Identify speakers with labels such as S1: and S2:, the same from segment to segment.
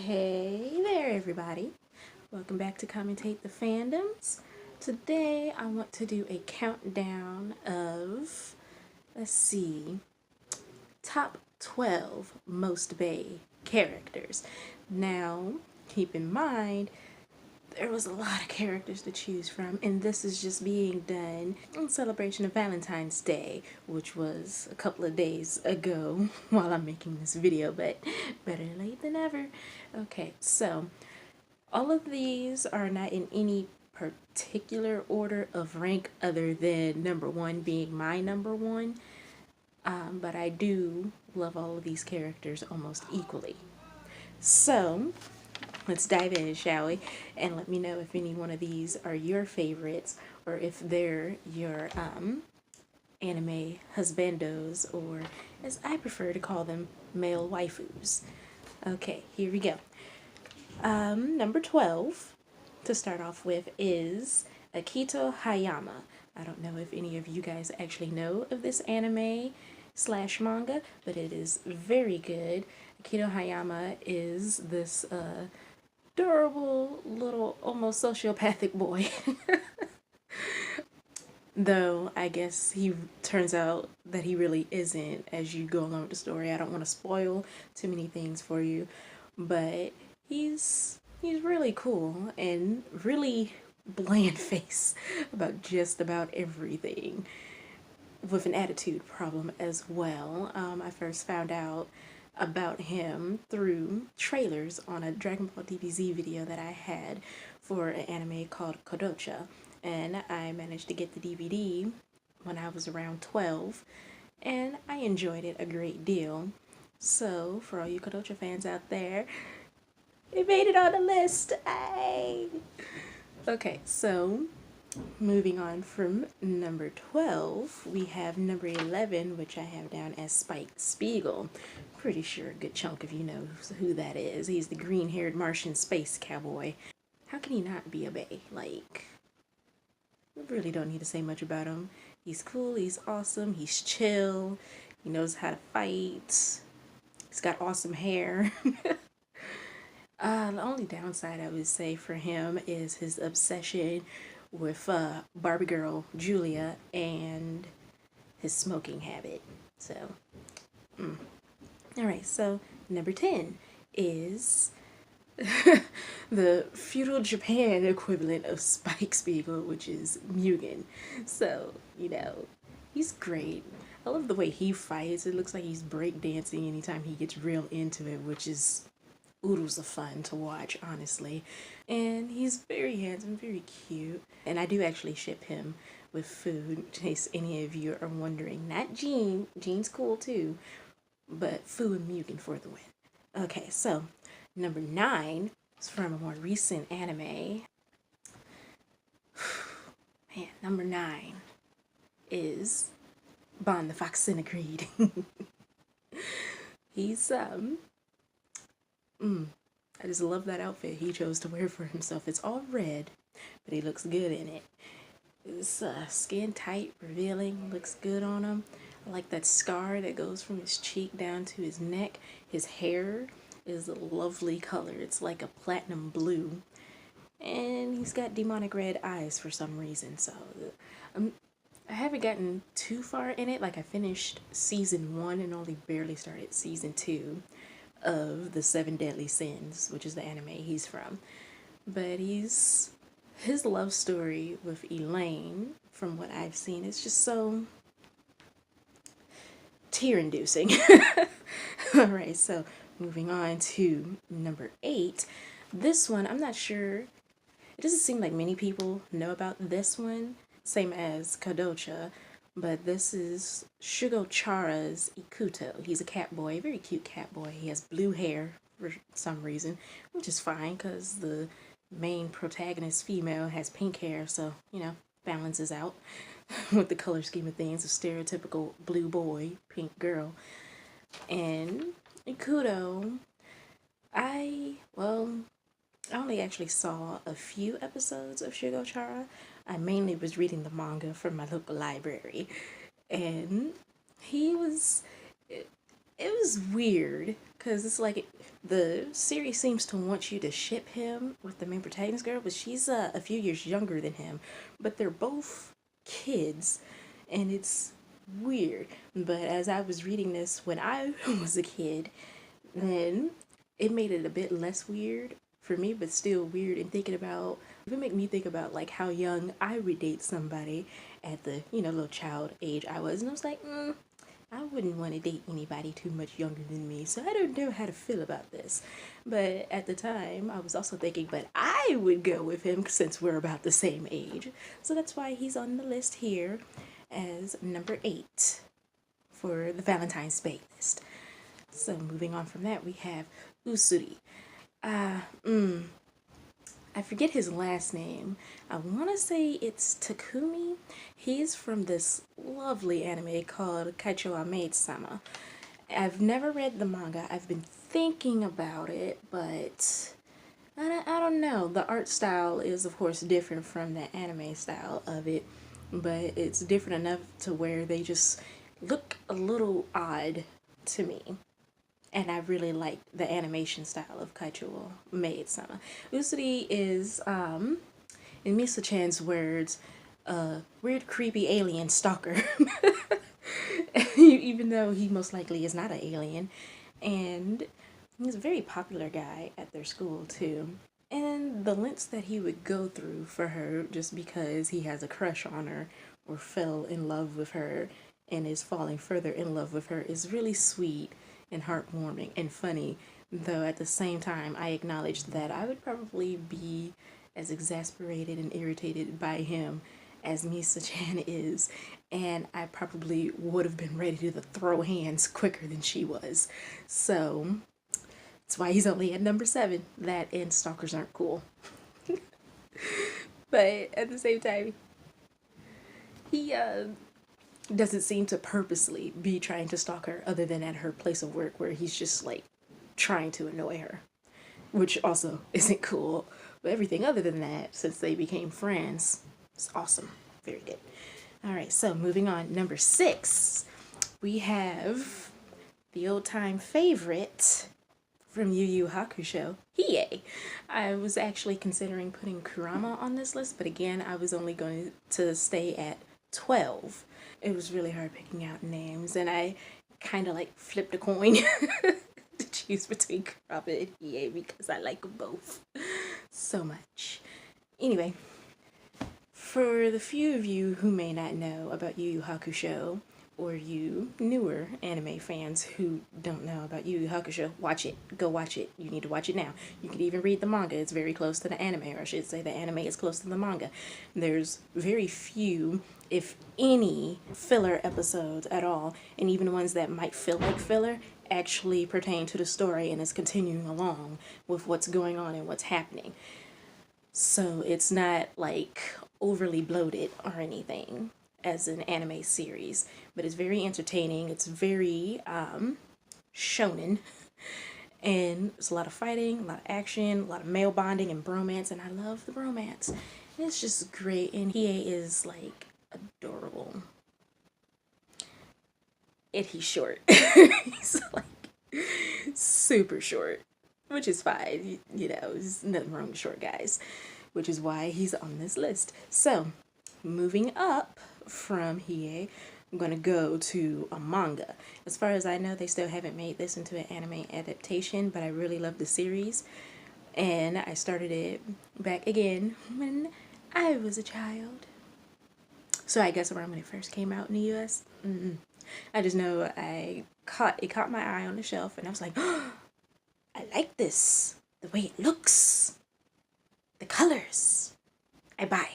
S1: Hey there, everybody. Welcome back to Commentate the Fandoms. Today, I want to do a countdown of, let's see, top 12 most Bae characters. Now, keep in mind, there was a lot of characters to choose from, and this is just being done in celebration of Valentine's Day, which was a couple of days ago while I'm making this video, but better late than never. Okay, so all of these are not in any particular order of rank other than number one being my number one, but I do love all of these characters almost equally. So, let's dive in, shall we? And let me know if any one of these are your favorites or if they're your anime husbandos, or as I prefer to call them, male waifus. Okay, here we go. Number 12 to start off with is Akita Hi Yama. I don't know if any of you guys actually know of this anime slash manga, but it is very good. Akita Hi Yama is this adorable little almost sociopathic boy. Though I guess he turns out that he really isn't as you go along with the story. I don't want to spoil too many things for you, but he's really cool and really bland face about just about everything, with an attitude problem as well. I first found out about him through trailers on a Dragon Ball DBZ video that I had for an anime called Kodocha, and I managed to get the DVD when I was around 12, and I enjoyed it a great deal. So, for all you Kodocha fans out there, it made it on the list. Hey! Okay, so moving on from number 12, we have number 11, which I have down as Spike Spiegel. Pretty sure a good chunk of you know who that is. He's the green-haired Martian space cowboy. How can he not be a bae? Like, we really don't need to say much about him. He's cool, he's awesome, he's chill, he knows how to fight, he's got awesome hair. The only downside I would say for him is his obsession with Barbie girl Julia and his smoking habit. So, alright, so number 10 is the feudal Japan equivalent of Spike Spiegel, which is Mugen. So, he's great. I love the way he fights. It looks like he's breakdancing anytime he gets real into it, which is oodles of fun to watch, honestly. And he's very handsome, very cute. And I do actually ship him with food, in case any of you are wondering. Not Jean. Jean's cool too. But Fu and Mugen for the win. Okay, so number 9 is from a more recent anime. Man, number 9 is Bon the Fox Centipede. He's I just love that outfit he chose to wear for himself. It's all red, but he looks good in it. It's skin tight, revealing, looks good on him. I like that scar that goes from his cheek down to his neck. His hair is a lovely color. It's like a platinum blue. And he's got demonic red eyes for some reason. So I haven't gotten too far in it. Like, I finished season 1 and only barely started season 2 of the Seven Deadly Sins, which is the anime he's from. But his love story with Elaine, from what I've seen, is just so tear-inducing. Alright, so moving on to number 8. This one, I'm not sure. It doesn't seem like many people know about this one, same as Kadocha, but this is Shugo Chara's Akuto. He's a cat boy, very cute cat boy. He has blue hair for some reason, which is fine because the main protagonist female has pink hair, so, balances out with the color scheme of things, a stereotypical blue boy, pink girl. And Akuto, I only actually saw a few episodes of Shugo Chara. I mainly was reading the manga from my local library, and he was it was weird because it's like the series seems to want you to ship him with the main protagonist girl, but she's a few years younger than him. But they're both kids, and it's weird. But as I was reading this when I was a kid, then it made it a bit less weird for me, but still weird. And thinking about, it made me think about like how young I would date somebody at the little child age I was, and I was like, I wouldn't want to date anybody too much younger than me, so I don't know how to feel about this. But at the time, I was also thinking, but I would go with him since we're about the same age. So that's why he's on the list here as number 8 for the Valentine's Bay list. So moving on from that, we have Usuri. I forget his last name. I want to say it's Takumi. He's from this lovely anime called Kaicho wa Maid-sama. I've never read the manga. I've been thinking about it, but I don't know. The art style is, of course, different from the anime style of it, but it's different enough to where they just look a little odd to me. And I really like the animation style of Kaicho wa Maid-sama. Usuri is, in Misa-chan's words, a weird, creepy alien stalker. Even though he most likely is not an alien. And he's a very popular guy at their school, too. And the lengths that he would go through for her just because he has a crush on her or fell in love with her and is falling further in love with her is really sweet and heartwarming and funny, though at the same time I acknowledge that I would probably be as exasperated and irritated by him as Misa-chan is, and I probably would have been ready to throw hands quicker than she was. So that's why he's only at number 7. That and stalkers aren't cool. But at the same time, he doesn't seem to purposely be trying to stalk her other than at her place of work where he's just like trying to annoy her, which also isn't cool. But everything other than that, since they became friends, it's awesome. Very good. All right, so moving on. Number 6, we have the old time favorite from Yu Yu Hakusho, Hiei. I was actually considering putting Kurama on this list, but again, I was only going to stay at 12. It was really hard picking out names, and I kind of like flipped a coin to choose between Kurama and Hiei because I like them both so much. Anyway, for the few of you who may not know about Yu Yu Hakusho, or you newer anime fans who don't know about Yu Yu Hakusho, watch it. Go watch it. You need to watch it now. You can even read the manga. It's very close to the anime, or I should say the anime is close to the manga. There's very few, if any, filler episodes at all, and even the ones that might feel like filler actually pertain to the story and is continuing along with what's going on and what's happening. So it's not like overly bloated or anything as an anime series, but it's very entertaining. It's very shonen, and it's a lot of fighting, a lot of action, a lot of male bonding and bromance, and I love the bromance. It's just great, and Hiei is like adorable. And he's short. He's like super short, which is fine. You know, there's nothing wrong with short guys, which is why he's on this list. So, moving up from Hiei, I'm going to go to a manga. As far as I know, they still haven't made this into an anime adaptation, but I really love the series. And I started it back again when I was a child. So I guess around when it first came out in the US. I just know it caught my eye on the shelf, and I was like, oh, I like this. The way it looks. The colors. I buy.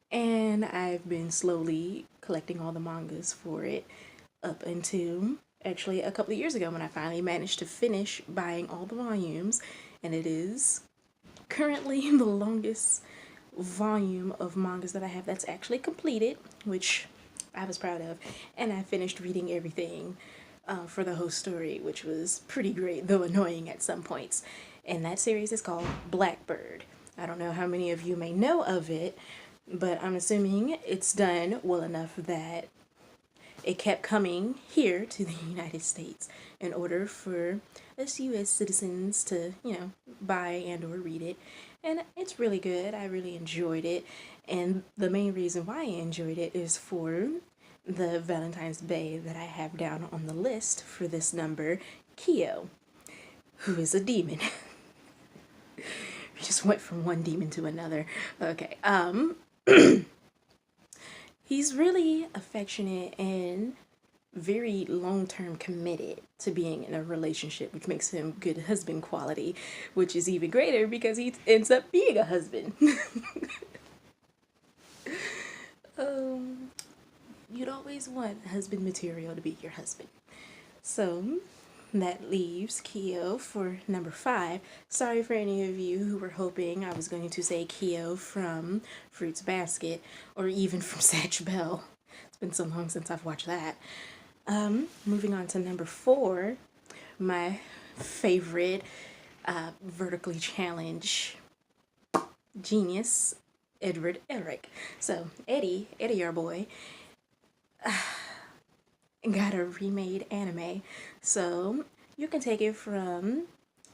S1: And I've been slowly collecting all the mangas for it up until actually a couple of years ago when I finally managed to finish buying all the volumes. And it is currently the longest volume of mangas that I have that's actually completed, which I was proud of. And I finished reading everything for the whole story, which was pretty great, though annoying at some points. And that series is called Blackbird. I don't know how many of you may know of it, but I'm assuming it's done well enough that it kept coming here to the United States in order for us U.S. citizens to, buy and or read it. And it's really good. I really enjoyed it. And the main reason why I enjoyed it is for the Valentine's Bae that I have down on the list for this number, Keough, who is a demon. We just went from one demon to another. Okay. He's really affectionate and very long-term committed to being in a relationship, which makes him good husband quality, which is even greater because he ends up being a husband. You'd always want husband material to be your husband. So that leaves Keough for number 5. Sorry for any of you who were hoping I was going to say Keough from Fruits Basket or even from Satch Bell. It's been so long since I've watched that. Moving on to number 4, my favorite vertically challenged genius, Edward Elric. So Eddie, our boy, got a remade anime. So you can take it from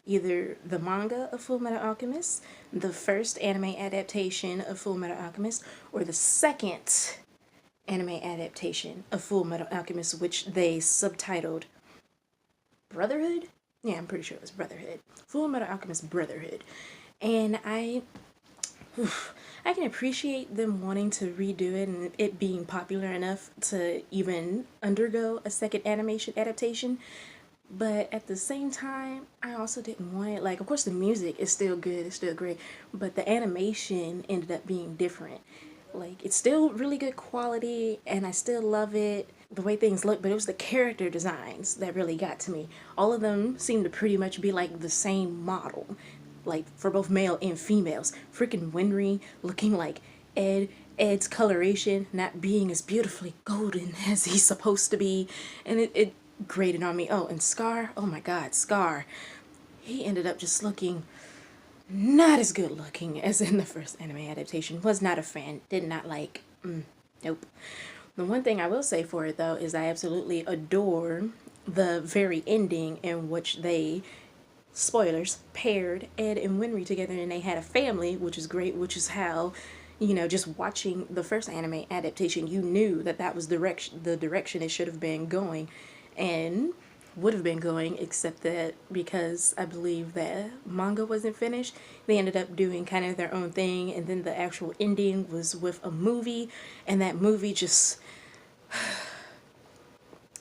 S1: either the manga of Fullmetal Alchemist, the first anime adaptation of Fullmetal Alchemist, or the second anime adaptation of Fullmetal Alchemist, which they subtitled Brotherhood? Yeah, I'm pretty sure it was Brotherhood. Fullmetal Alchemist Brotherhood. And I can appreciate them wanting to redo it and it being popular enough to even undergo a second animation adaptation. But at the same time, I also didn't want it. Like, of course, the music is still good, it's still great, but the animation ended up being different. Like, it's still really good quality, and I still love it, the way things look, but it was the character designs that really got to me. All of them seem to pretty much be, like, the same model, like, for both male and females. Freaking Winry looking like Ed's coloration not being as beautifully golden as he's supposed to be, and it grated on me. Oh, and Scar, oh my god, Scar. He ended up just looking not as good looking as in the first anime adaptation. Was not a fan. Did not like. Nope. The one thing I will say for it though is I absolutely adore the very ending in which they, spoilers, paired Ed and Winry together and they had a family, which is great, which is how, just watching the first anime adaptation, you knew that that was the direction it should have been going and would have been going, except that because I believe that manga wasn't finished, they ended up doing kind of their own thing, and then the actual ending was with a movie, and that movie just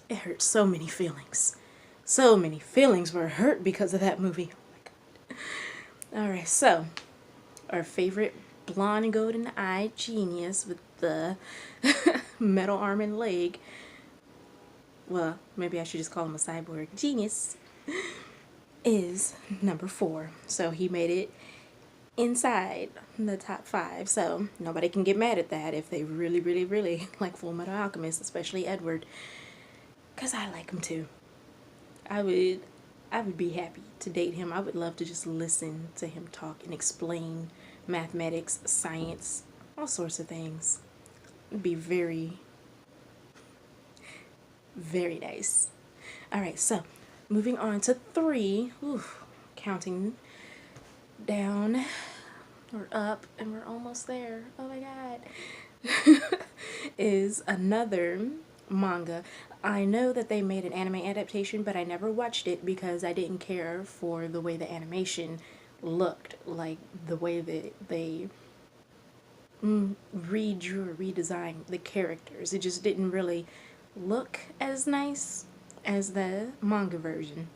S1: it hurt so many feelings. So many feelings were hurt because of that movie. Oh my god. Alright, so our favorite blonde and golden eyed genius with the metal arm and leg, well, maybe I should just call him a cyborg genius, is number 4. So he made it inside the top 5. So nobody can get mad at that if they really, really, really like Fullmetal Alchemist, especially Edward. Because I like him too. I would be happy to date him. I would love to just listen to him talk and explain mathematics, science, all sorts of things. It'd be very, very nice. Alright, so moving on to 3. Counting down. We're up and we're almost there. Oh my god. Is another manga. I know that they made an anime adaptation, but I never watched it because I didn't care for the way the animation looked, like the way that they redrew or redesigned the characters. It just didn't really look as nice as the manga version.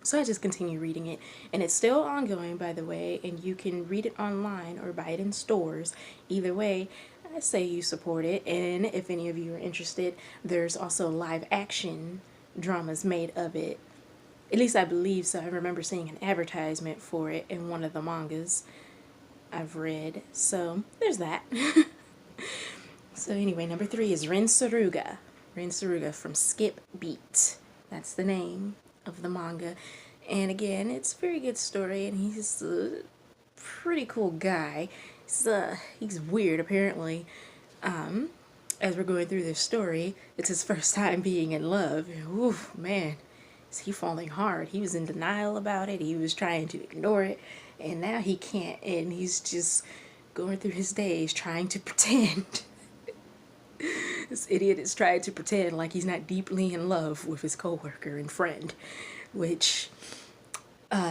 S1: So I just continue reading it, and it's still ongoing, by the way, and you can read it online or buy it in stores. Either way, I say you support it, and if any of you are interested, there's also live action dramas made of it. At least I believe so. I remember seeing an advertisement for it in one of the mangas I've read. So there's that. So anyway, number 3 is Rin Suruga. Rin Suruga from Skip Beat. That's the name of the manga. And again, it's a very good story, and he's a pretty cool guy. He's weird, apparently. as we're going through this story, it's his first time being in love. Ooh, man, is he falling hard? He was in denial about it. He was trying to ignore it, and now he can't, and he's just going through his days trying to pretend. This idiot is trying to pretend like he's not deeply in love with his coworker and friend, which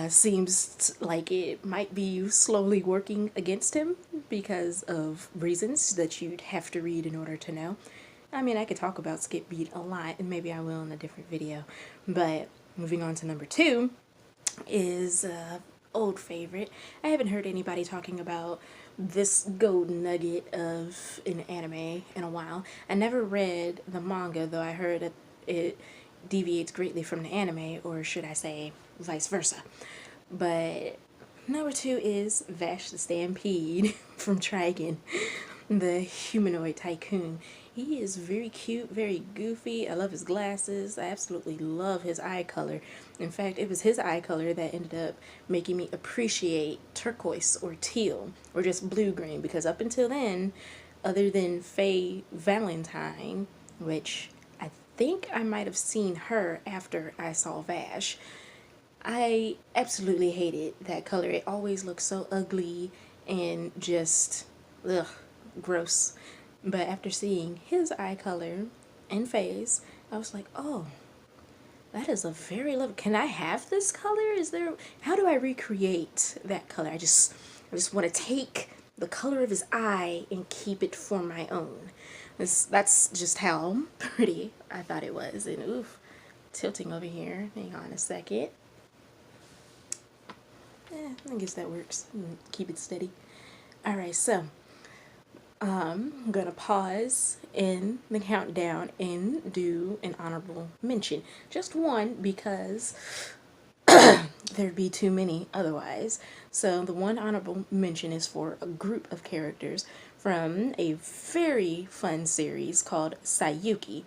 S1: seems like it might be slowly working against him because of reasons that you'd have to read in order to know. I mean, I could talk about Skip Beat a lot, and maybe I will in a different video. But moving on to number 2 is old favorite. I haven't heard anybody talking about this gold nugget of an anime in a while. I never read the manga, though I heard it deviates greatly from the anime, or should I say vice versa. But number 2 is Vash the Stampede from Trigun, the humanoid tycoon. He is very cute, very goofy. I love his glasses. I absolutely love his eye color. In fact, it was his eye color that ended up making me appreciate turquoise or teal or just blue-green, because up until then, other than Valentine, which I think I might have seen her after I saw Vash, I absolutely hated that color. It always looked so ugly and just, ugh, gross. But after seeing his eye color and face, I was like, oh, that is a very lovely. Can I have this color? How do I recreate that color? I just want to take the color of his eye and keep it for my own. That's just how pretty I thought it was. And oof, tilting over here. Hang on a second. I guess that works. Keep it steady. Alright, so I'm gonna pause in the countdown and do an honorable mention. Just one, because there'd be too many otherwise. So the one honorable mention is for a group of characters from a very fun series called Sayuki.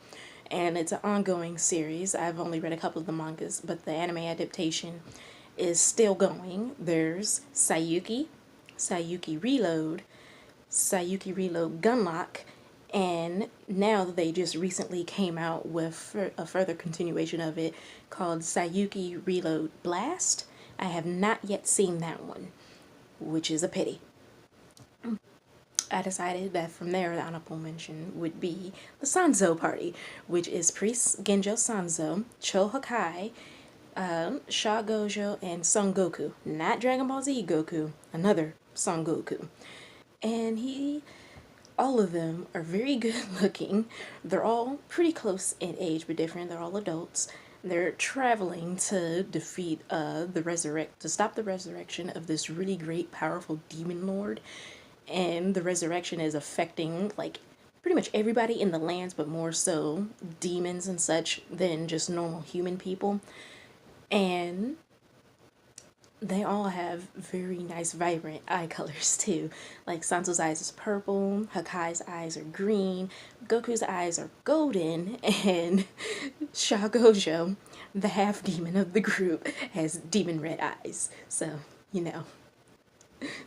S1: And it's an ongoing series. I've only read a couple of the mangas, but the anime adaptation is still going. There's Sayuki, Sayuki Reload, Sayuki Reload Gunlock, and now they just recently came out with a further continuation of it called Sayuki Reload Blast. I have not yet seen that one, which is a pity. I decided that from there the honorable mention would be the Sanzo Party, which is Priest Genjo Sanzo, Cho Hakai, Sha Gojo, and Son Goku. Not Dragon Ball Z Goku, another Son Goku. And all of them are very good looking. They're all pretty close in age but different. They're all adults. They're traveling to defeat to stop the resurrection of this really great powerful demon lord. And the resurrection is affecting like pretty much everybody in the lands, but more so demons and such than just normal human people. And they all have very nice vibrant eye colors too. Like Sanzo's eyes is purple, Hakai's eyes are green, Goku's eyes are golden, and Sha Gojo, the half demon of the group, has demon red eyes. So, you know,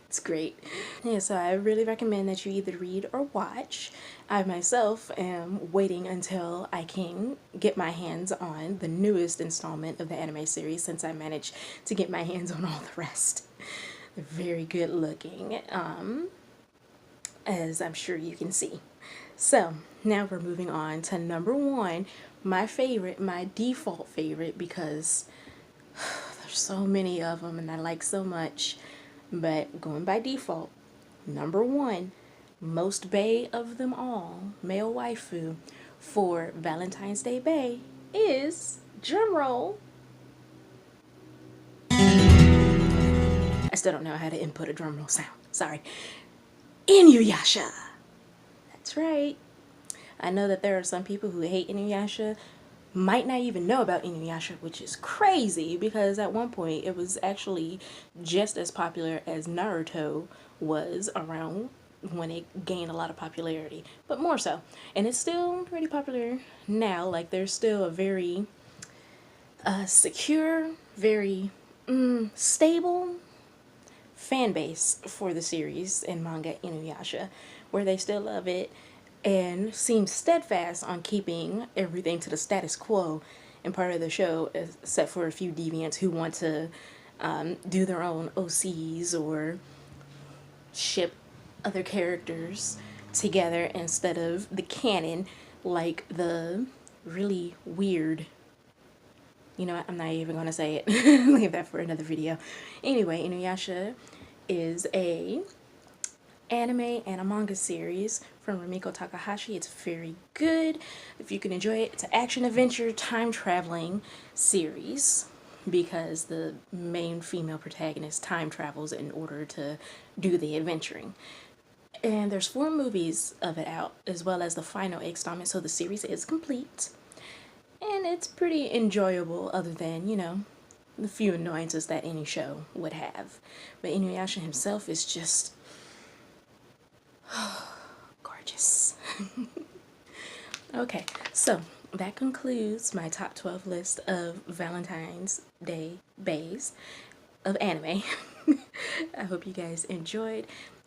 S1: it's great. Yeah, so I really recommend that you either read or watch. I myself am waiting until I can get my hands on the newest installment of the anime series, since I managed to get my hands on all the rest. They're very good looking, as I'm sure you can see. So now we're moving on to number 1, my favorite, my default favorite, because there's so many of them and I like so much. But going by default, number 1, most bae of them all, male waifu for Valentine's Day bae is, drumroll, I still don't know how to input a drumroll sound, sorry, Inuyasha. That's right. I know that there are some people who hate Inuyasha, might not even know about Inuyasha, which is crazy because at one point it was actually just as popular as Naruto was around when it gained a lot of popularity, but more so. And it's still pretty popular now. Like, there's still a very secure, very stable fan base for the series and manga Inuyasha, where they still love it. and seems steadfast on keeping everything to the status quo in part of the show, except for a few deviants who want to do their own OCs or ship other characters together instead of the canon, like the really weird, you know what, I'm not even gonna say it. Leave that for another video. Anyway, Inuyasha is a anime and a manga series from Rumiko Takahashi. It's very good. If you can enjoy it, it's an action adventure time traveling series because the main female protagonist time travels in order to do the adventuring. And there's 4 movies of it out, as well as the final installment, so the series is complete. And it's pretty enjoyable, other than, you know, the few annoyances that any show would have. But Inuyasha himself is just gorgeous. Okay, so that concludes my top 12 list of Valentine's Day baes of anime. I hope you guys enjoyed.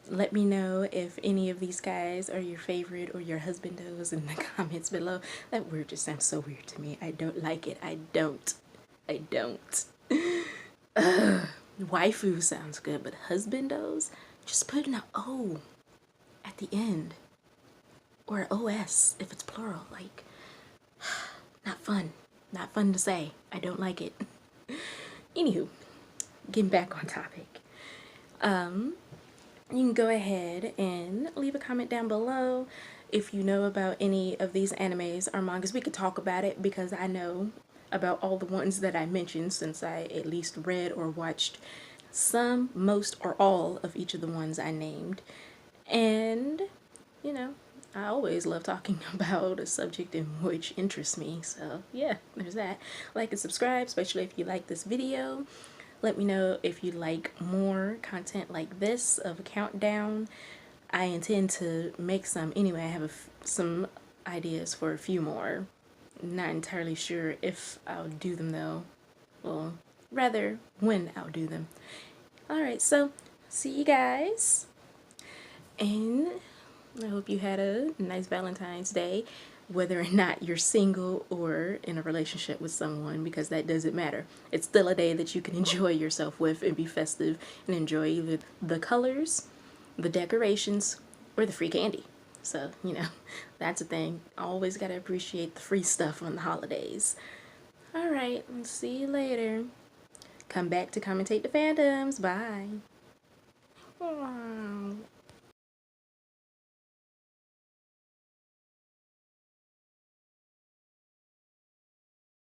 S1: Let me know if any of these guys are your favorite or your husbandos in the comments below. That word just sounds so weird to me. I don't like it. I don't. Waifu sounds good, but husbandos? Just put an O at the end. Or OS if it's plural. Like, not fun. Not fun to say. I don't like it. Anywho, getting back on topic. You can go ahead and leave a comment down below if you know about any of these animes or mangas. We could talk about it because I know about all the ones that I mentioned, since I at least read or watched some, most, or all of each of the ones I named. And, you know, I always love talking about a subject in which interests me. So yeah, there's that. Like and subscribe, especially if you like this video. Let me know if you like more content like this of a countdown. I intend to make some anyway. I have some ideas for a few more. Not entirely sure if I'll do them though. Well, rather when I'll do them. Alright, so see you guys. And I hope you had a nice Valentine's Day, whether or not you're single or in a relationship with someone, because that doesn't matter. It's still a day that you can enjoy yourself with and be festive and enjoy either the colors, the decorations, or the free candy. So, you know, that's a thing. Always gotta appreciate the free stuff on the holidays. Alright, see you later. Come back to commentate the fandoms. Bye.